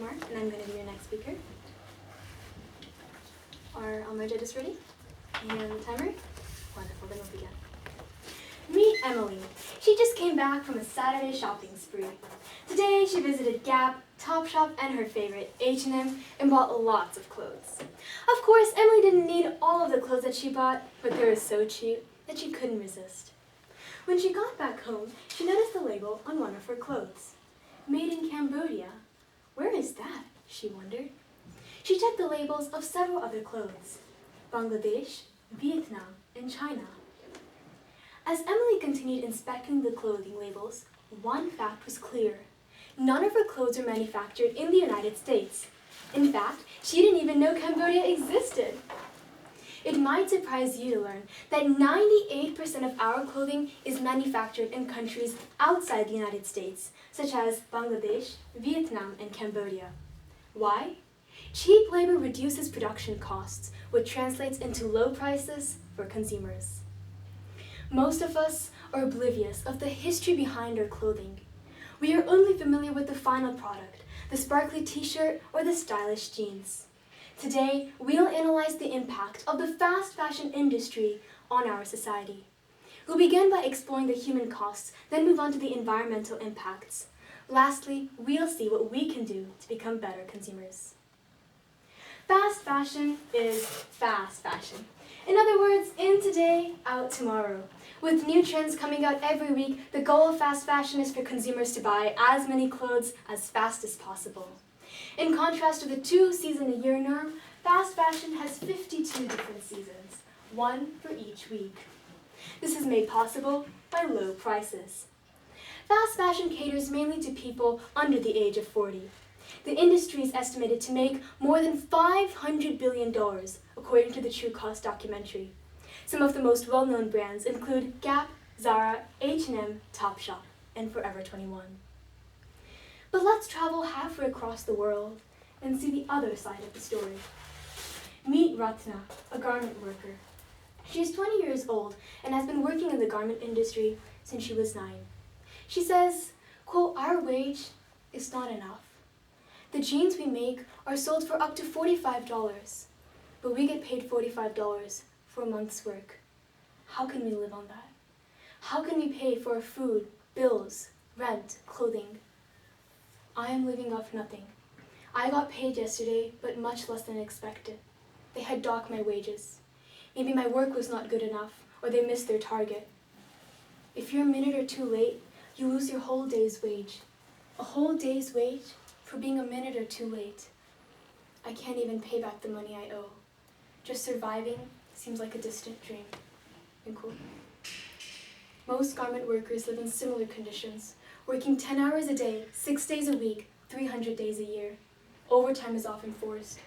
Kumar, and I'm going to be your next speaker. Are all my judges ready? And the timer? Wonderful, then we'll begin. Meet Emily. She just came back from a Saturday shopping spree. Today she visited Gap, Topshop, and her favorite, H&M, and bought lots of clothes. Of course, Emily didn't need all of the clothes that she bought, but they were so cheap that she couldn't resist. When she got back home, she noticed the label on one of her clothes. Made in Cambodia. Where is that? She wondered. She checked the labels of several other clothes. Bangladesh, Vietnam, and China. As Emily continued inspecting the clothing labels, one fact was clear. None of her clothes were manufactured in the United States. In fact, she didn't even know Cambodia existed. It might surprise you to learn that 98% of our clothing is manufactured in countries outside the United States, such as Bangladesh, Vietnam, and Cambodia. Why? Cheap labor reduces production costs, which translates into low prices for consumers. Most of us are oblivious of the history behind our clothing. We are only familiar with the final product, the sparkly t-shirt or the stylish jeans. Today, we'll analyze the impact of the fast fashion industry on our society. We'll begin by exploring the human costs, then move on to the environmental impacts. Lastly, we'll see what we can do to become better consumers. Fast fashion is fast fashion. In other words, in today, out tomorrow. With new trends coming out every week, the goal of fast fashion is for consumers to buy as many clothes as fast as possible. In contrast to the 2-season-a-year norm, fast fashion has 52 different seasons, one for each week. This is made possible by low prices. Fast fashion caters mainly to people under the age of 40. The industry is estimated to make more than $500 billion, according to the True Cost documentary. Some of the most well-known brands include Gap, Zara, H&M, Topshop, and Forever 21. But let's travel halfway across the world and see the other side of the story. Meet Ratna, a garment worker. She is 20 years old and has been working in the garment industry since she was 9. She says, quote, "Our wage is not enough. The jeans we make are sold for up to $45, but we get paid $45 for a month's work. How can we live on that? How can we pay for our food, bills, rent, clothing? I am living off nothing. I got paid yesterday, but much less than expected. They had docked my wages. Maybe my work was not good enough, or they missed their target. If you're a minute or two late, you lose your whole day's wage. A whole day's wage for being a minute or two late. I can't even pay back the money I owe. Just surviving seems like a distant dream." End quote. Most garment workers live in similar conditions, working 10 hours a day, 6 days a week, 300 days a year. Overtime is often forced.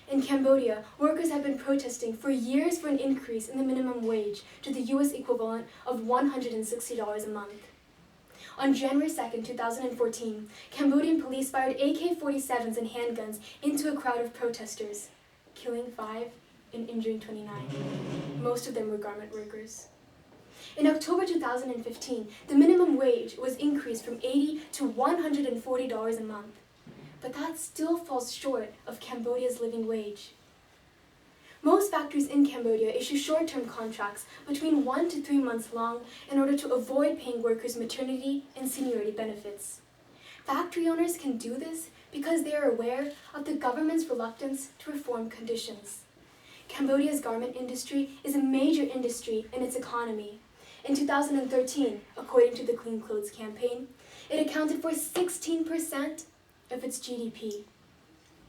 In Cambodia, workers have been protesting for years for an increase in the minimum wage to the US equivalent of $160 a month. On January 2, 2014, Cambodian police fired AK-47s and handguns into a crowd of protesters, killing 5 and injuring 29. Most of them were garment workers. In October 2015, the minimum wage was increased from $80 to $140 a month, but that still falls short of Cambodia's living wage. Most factories in Cambodia issue short-term contracts between 1 to 3 months long in order to avoid paying workers maternity and seniority benefits. Factory owners can do this because they are aware of the government's reluctance to reform conditions. Cambodia's garment industry is a major industry in its economy. In 2013, according to the Clean Clothes Campaign, it accounted for 16% of its GDP.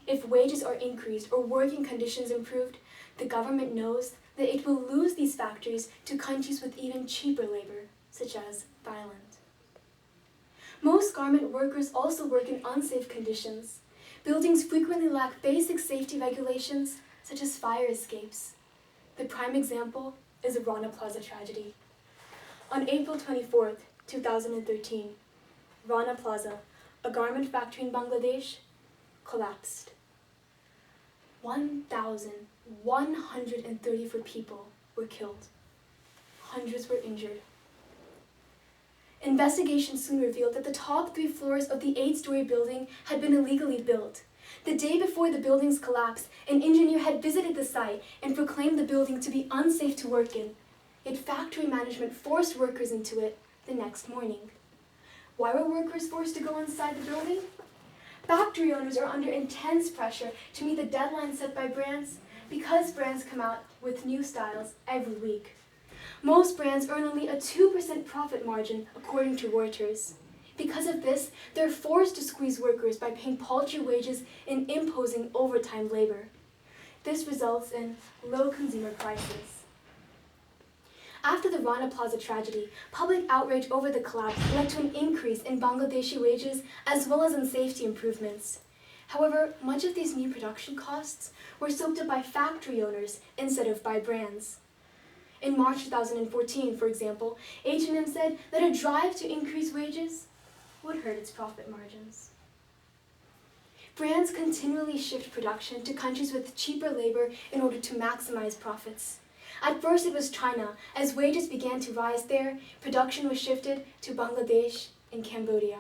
If wages are increased or working conditions improved, the government knows that it will lose these factories to countries with even cheaper labor, such as Thailand. Most garment workers also work in unsafe conditions. Buildings frequently lack basic safety regulations, such as fire escapes. The prime example is the Rana Plaza tragedy. On April 24, 2013, Rana Plaza, a garment factory in Bangladesh, collapsed. 1,134 people were killed. Hundreds were injured. Investigation soon revealed that the top 3 floors of the 8-story building had been illegally built. The day before the building's collapse, an engineer had visited the site and proclaimed the building to be unsafe to work in. Yet factory management forced workers into it the next morning. Why were workers forced to go inside the building? Factory owners are under intense pressure to meet the deadlines set by brands because brands come out with new styles every week. Most brands earn only a 2% profit margin, according to Reuters. Because of this, they're forced to squeeze workers by paying paltry wages and imposing overtime labor. This results in low consumer prices. After the Rana Plaza tragedy, public outrage over the collapse led to an increase in Bangladeshi wages as well as in safety improvements. However, much of these new production costs were soaked up by factory owners instead of by brands. In March 2014, for example, H&M said that a drive to increase wages would hurt its profit margins. Brands continually shift production to countries with cheaper labor in order to maximize profits. At first it was China. As wages began to rise there, production was shifted to Bangladesh and Cambodia.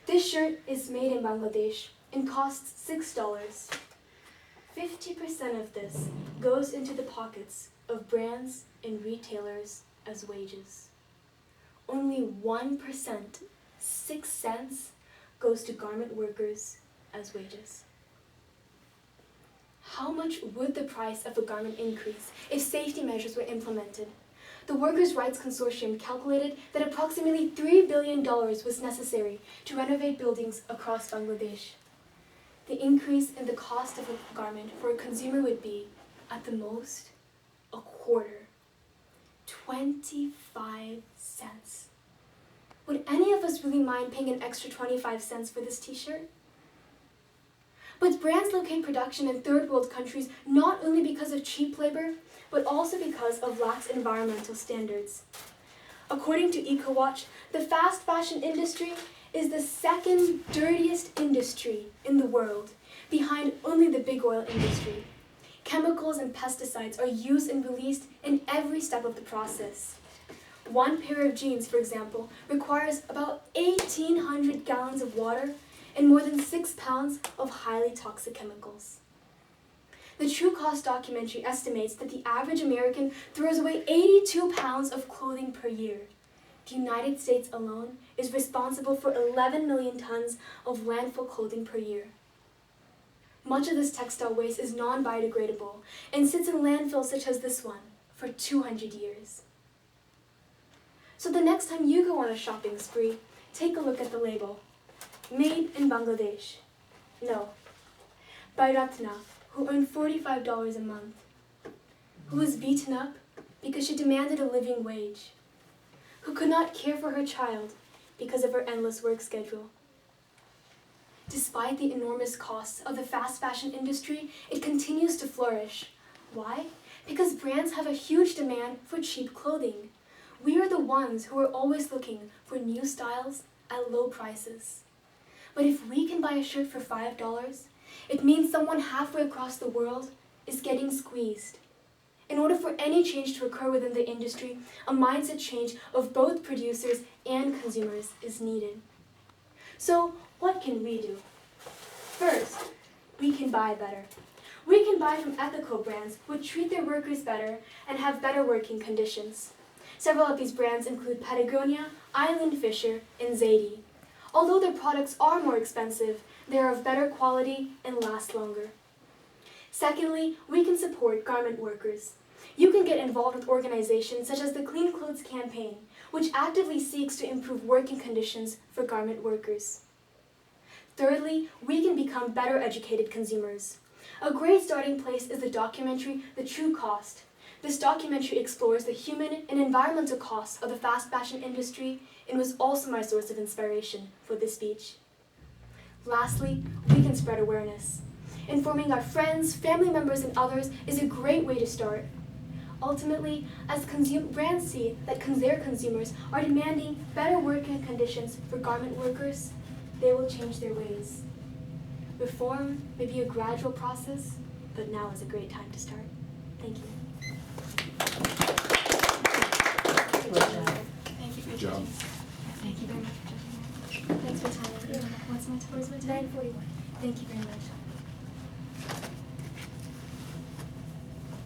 This shirt is made in Bangladesh and costs $6. 50% of this goes into the pockets of brands and retailers as wages. Only 1%, 6 cents, goes to garment workers as wages. How much would the price of a garment increase if safety measures were implemented? The Workers' Rights Consortium calculated that approximately $3 billion was necessary to renovate buildings across Bangladesh. The increase in the cost of a garment for a consumer would be, at the most, a quarter. 25 cents. Would any of us really mind paying an extra 25 cents for this t-shirt? But brands locate production in third world countries not only because of cheap labor, but also because of lax environmental standards. According to EcoWatch, the fast fashion industry is the second dirtiest industry in the world, behind only the big oil industry. Chemicals and pesticides are used and released in every step of the process. One pair of jeans, for example, requires about 1,800 gallons of water and more than 6 pounds of highly toxic chemicals. The True Cost documentary estimates that the average American throws away 82 pounds of clothing per year. The United States alone is responsible for 11 million tons of landfill clothing per year. Much of this textile waste is non-biodegradable and sits in landfills such as this one for 200 years. So the next time you go on a shopping spree, take a look at the label. Made in Bangladesh. No. By Ratna, who earned $45 a month, who was beaten up because she demanded a living wage, who could not care for her child because of her endless work schedule. Despite the enormous costs of the fast fashion industry, it continues to flourish. Why? Because brands have a huge demand for cheap clothing. We are the ones who are always looking for new styles at low prices. But if we can buy a shirt for $5, it means someone halfway across the world is getting squeezed. In order for any change to occur within the industry, a mindset change of both producers and consumers is needed. So, what can we do? First, we can buy better. We can buy from ethical brands which treat their workers better and have better working conditions. Several of these brands include Patagonia, Island Fisher, and Zadie. Although their products are more expensive, they are of better quality and last longer. Secondly, we can support garment workers. You can get involved with organizations such as the Clean Clothes Campaign, which actively seeks to improve working conditions for garment workers. Thirdly, we can become better educated consumers. A great starting place is the documentary The True Cost. This documentary explores the human and environmental costs of the fast fashion industry and was also my source of inspiration for this speech. Lastly, we can spread awareness. Informing our friends, family members, and others is a great way to start. Ultimately, as brands see that their consumers are demanding better working conditions for garment workers, they will change their ways. Reform may be a gradual process, but now is a great time to start. Thank you. Good job. Thank you for your Good job. attention. 9:41. Thank you very much.